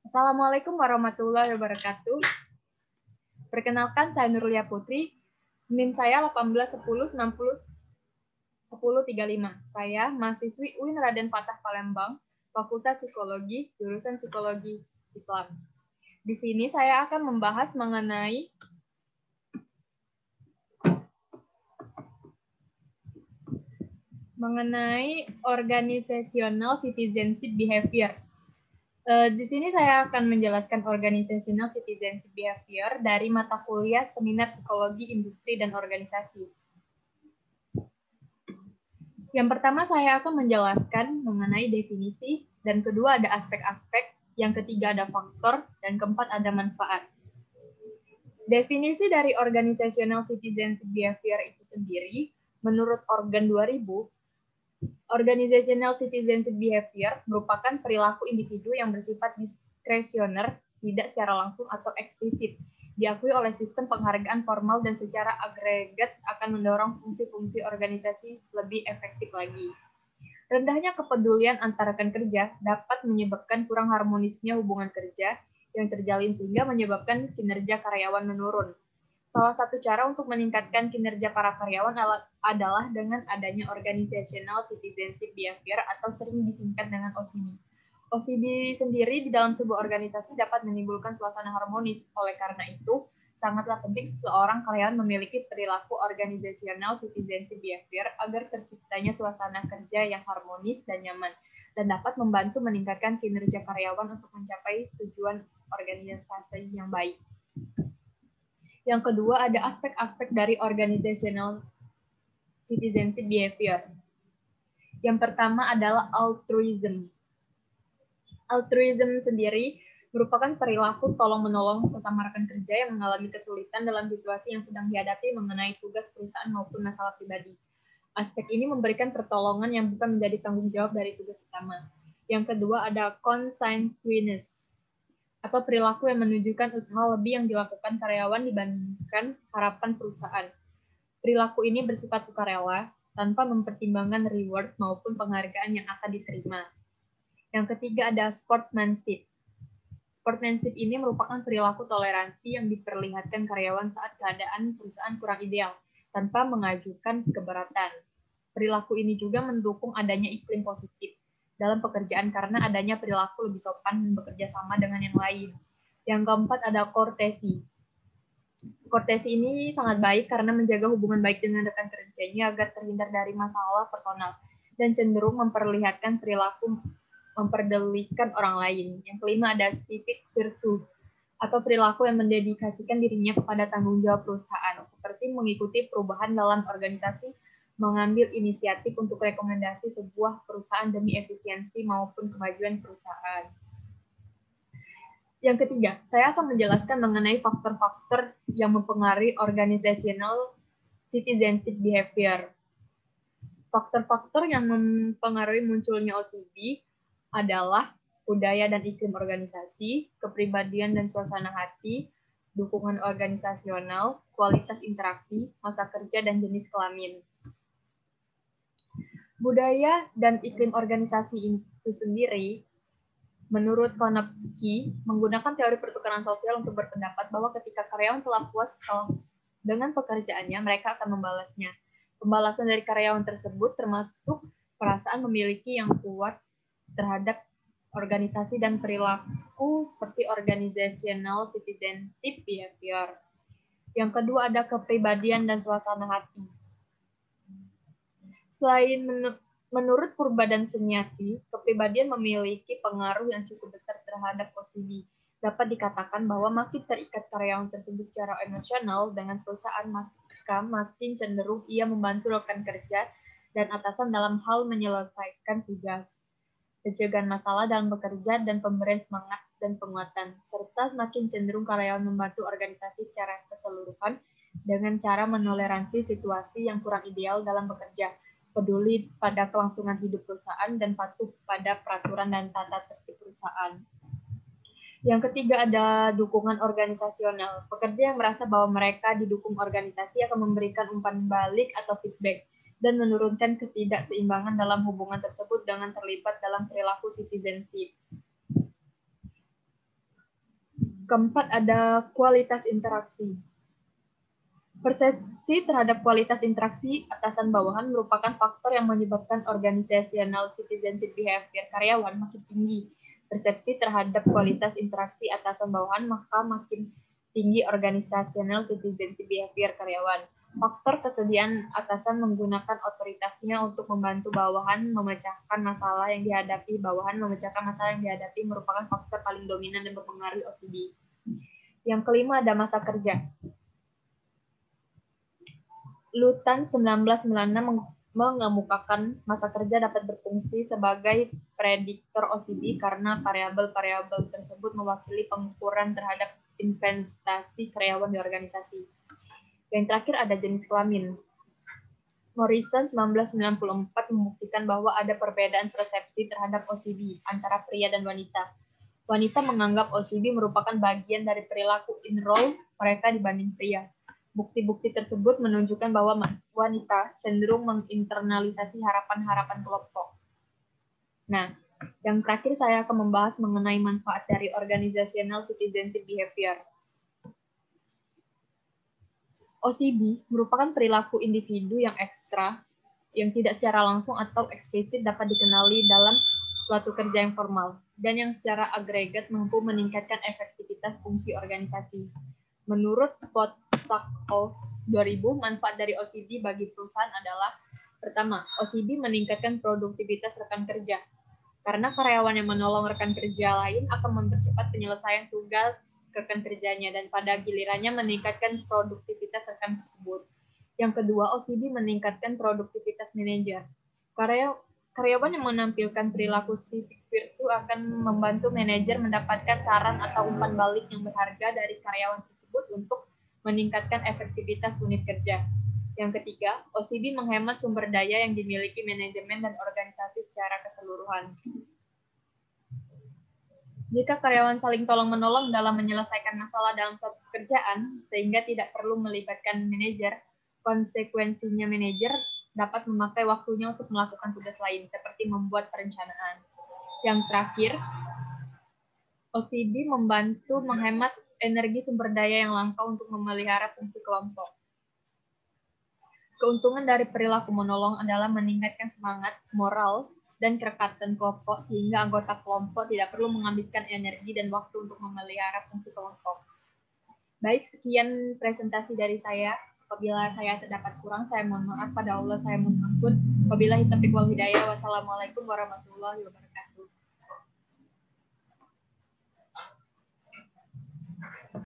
Assalamualaikum warahmatullahi wabarakatuh. Perkenalkan, saya Nurlia Putri. NIM saya 1810901035. Saya mahasiswi UIN Raden Fatah Palembang, Fakultas Psikologi, jurusan Psikologi Islam. Di sini saya akan membahas mengenai organizational citizenship behavior. Di sini saya akan menjelaskan organizational citizenship behavior dari mata kuliah Seminar Psikologi Industri dan Organisasi. Yang pertama saya akan menjelaskan mengenai definisi, dan kedua ada aspek-aspek, yang ketiga ada faktor, dan keempat ada manfaat. Definisi dari organizational citizenship behavior itu sendiri, menurut Organ 2000, organizational citizenship behavior merupakan perilaku individu yang bersifat diskresioner, tidak secara langsung atau eksplisit, diakui oleh sistem penghargaan formal dan secara agregat akan mendorong fungsi-fungsi organisasi lebih efektif lagi. Rendahnya kepedulian antara rekan kerja dapat menyebabkan kurang harmonisnya hubungan kerja yang terjalin sehingga menyebabkan kinerja karyawan menurun. Salah satu cara untuk meningkatkan kinerja para karyawan adalah dengan adanya organizational citizenship behavior atau sering disingkat dengan OCB. OCB sendiri di dalam sebuah organisasi dapat menimbulkan suasana harmonis. Oleh karena itu, sangatlah penting seseorang karyawan memiliki perilaku organizational citizenship behavior agar terciptanya suasana kerja yang harmonis dan nyaman, dan dapat membantu meningkatkan kinerja karyawan untuk mencapai tujuan organisasi yang baik. Yang kedua, ada aspek-aspek dari organizational citizenship behavior. Yang pertama adalah altruism. Altruism sendiri merupakan perilaku tolong-menolong sesama rekan kerja yang mengalami kesulitan dalam situasi yang sedang dihadapi mengenai tugas perusahaan maupun masalah pribadi. Aspek ini memberikan pertolongan yang bukan menjadi tanggung jawab dari tugas utama. Yang kedua ada consanguineous, atau perilaku yang menunjukkan usaha lebih yang dilakukan karyawan dibandingkan harapan perusahaan. Perilaku ini bersifat sukarela, tanpa mempertimbangkan reward maupun penghargaan yang akan diterima. Yang ketiga ada sportsmanship. Sportsmanship ini merupakan perilaku toleransi yang diperlihatkan karyawan saat keadaan perusahaan kurang ideal, tanpa mengajukan keberatan. Perilaku ini juga mendukung adanya iklim positif dalam pekerjaan karena adanya perilaku lebih sopan dan bekerja sama dengan yang lain. Yang keempat ada courtesy. Courtesy ini sangat baik karena menjaga hubungan baik dengan rekan kerjanya agar terhindar dari masalah personal dan cenderung memperlihatkan perilaku memperdulikan orang lain. Yang kelima ada civic virtue, atau perilaku yang mendedikasikan dirinya kepada tanggung jawab perusahaan, seperti mengikuti perubahan dalam organisasi, mengambil inisiatif untuk rekomendasi sebuah perusahaan demi efisiensi maupun kemajuan perusahaan. Yang ketiga, saya akan menjelaskan mengenai faktor-faktor yang mempengaruhi organizational citizenship behavior. Faktor-faktor yang mempengaruhi munculnya OCB adalah budaya dan iklim organisasi, kepribadian dan suasana hati, dukungan organisasional, kualitas interaksi, masa kerja, dan jenis kelamin. Budaya dan iklim organisasi itu sendiri, menurut Konopsky, menggunakan teori pertukaran sosial untuk berpendapat bahwa ketika karyawan telah puas dengan pekerjaannya, mereka akan membalasnya. Pembalasan dari karyawan tersebut termasuk perasaan memiliki yang kuat terhadap organisasi dan perilaku seperti organizational citizenship behavior. Yang kedua ada kepribadian dan suasana hati. Selain menurut Purba dan Senyati, kepribadian memiliki pengaruh yang cukup besar terhadap OCB. Dapat dikatakan bahwa makin terikat karyawan tersebut secara emosional dengan perusahaan, maka makin cenderung ia membantu rekan kerja dan atasan dalam hal menyelesaikan tugas, pencegahan masalah dalam bekerja, dan pemberian semangat dan penguatan, serta makin cenderung karyawan membantu organisasi secara keseluruhan dengan cara menoleransi situasi yang kurang ideal dalam bekerja, peduli pada kelangsungan hidup perusahaan, dan patuh pada peraturan dan tata tertib perusahaan. Yang ketiga ada dukungan organisasional. Pekerja yang merasa bahwa mereka didukung organisasi akan memberikan umpan balik atau feedback. dan menurunkan ketidakseimbangan dalam hubungan tersebut dengan terlibat dalam perilaku citizenship. Keempat, ada kualitas interaksi. Persepsi terhadap kualitas interaksi atasan-bawahan merupakan faktor yang menyebabkan organizational citizenship behavior karyawan makin tinggi. Persepsi terhadap kualitas interaksi atasan-bawahan maka makin tinggi organizational citizenship behavior karyawan. Faktor kesediaan atasan menggunakan otoritasnya untuk membantu bawahan memecahkan masalah yang dihadapi. Bawahan memecahkan masalah yang dihadapi merupakan faktor paling dominan dan mempengaruhi OCD. Yang kelima, ada masa kerja. Lutan 1996 mengemukakan masa kerja dapat berfungsi sebagai prediktor OCD karena variabel-variabel tersebut mewakili pengukuran terhadap investasi karyawan di organisasi. Yang terakhir ada jenis kelamin. Morrison 1994 membuktikan bahwa ada perbedaan persepsi terhadap OCD antara pria dan wanita. Wanita menganggap OCD merupakan bagian dari perilaku in-role mereka dibanding pria. Bukti-bukti tersebut menunjukkan bahwa wanita cenderung menginternalisasi harapan-harapan kelompok. Nah, yang terakhir saya akan membahas mengenai manfaat dari organizational citizenship behavior. OCD merupakan perilaku individu yang ekstra, yang tidak secara langsung atau eksplisit dapat dikenali dalam suatu kerja yang formal, dan yang secara agregat mampu meningkatkan efektivitas fungsi organisasi. Menurut Potsakov 2000, manfaat dari OCD bagi perusahaan adalah: pertama, OCD meningkatkan produktivitas rekan kerja. Karena karyawan yang menolong rekan kerja lain akan mempercepat penyelesaian tugas rekan kerjanya dan pada gilirannya meningkatkan produktivitas rekan tersebut. Yang kedua, OCD meningkatkan produktivitas manajer. Karyawan yang menampilkan perilaku civic virtue akan membantu manajer mendapatkan saran atau umpan balik yang berharga dari karyawan tersebut untuk meningkatkan efektivitas unit kerja. Yang ketiga, OCD menghemat sumber daya yang dimiliki manajemen dan organisasi secara keseluruhan. Jika karyawan saling tolong-menolong dalam menyelesaikan masalah dalam suatu pekerjaan, sehingga tidak perlu melibatkan manajer, konsekuensinya manajer dapat memakai waktunya untuk melakukan tugas lain, seperti membuat perencanaan. Yang terakhir, OCD membantu menghemat energi sumber daya yang langka untuk memelihara fungsi kelompok. Keuntungan dari perilaku menolong adalah meningkatkan semangat, moral, dan kerekatan kelompok, sehingga anggota kelompok tidak perlu menghabiskan energi dan waktu untuk memelihara fungsi kelompok. Baik, sekian presentasi dari saya. Apabila saya terdapat kurang, saya mohon maaf. Pada Allah saya mohon ampun. Wabillahi taufiq wal hidayah. Wassalamualaikum warahmatullahi wabarakatuh.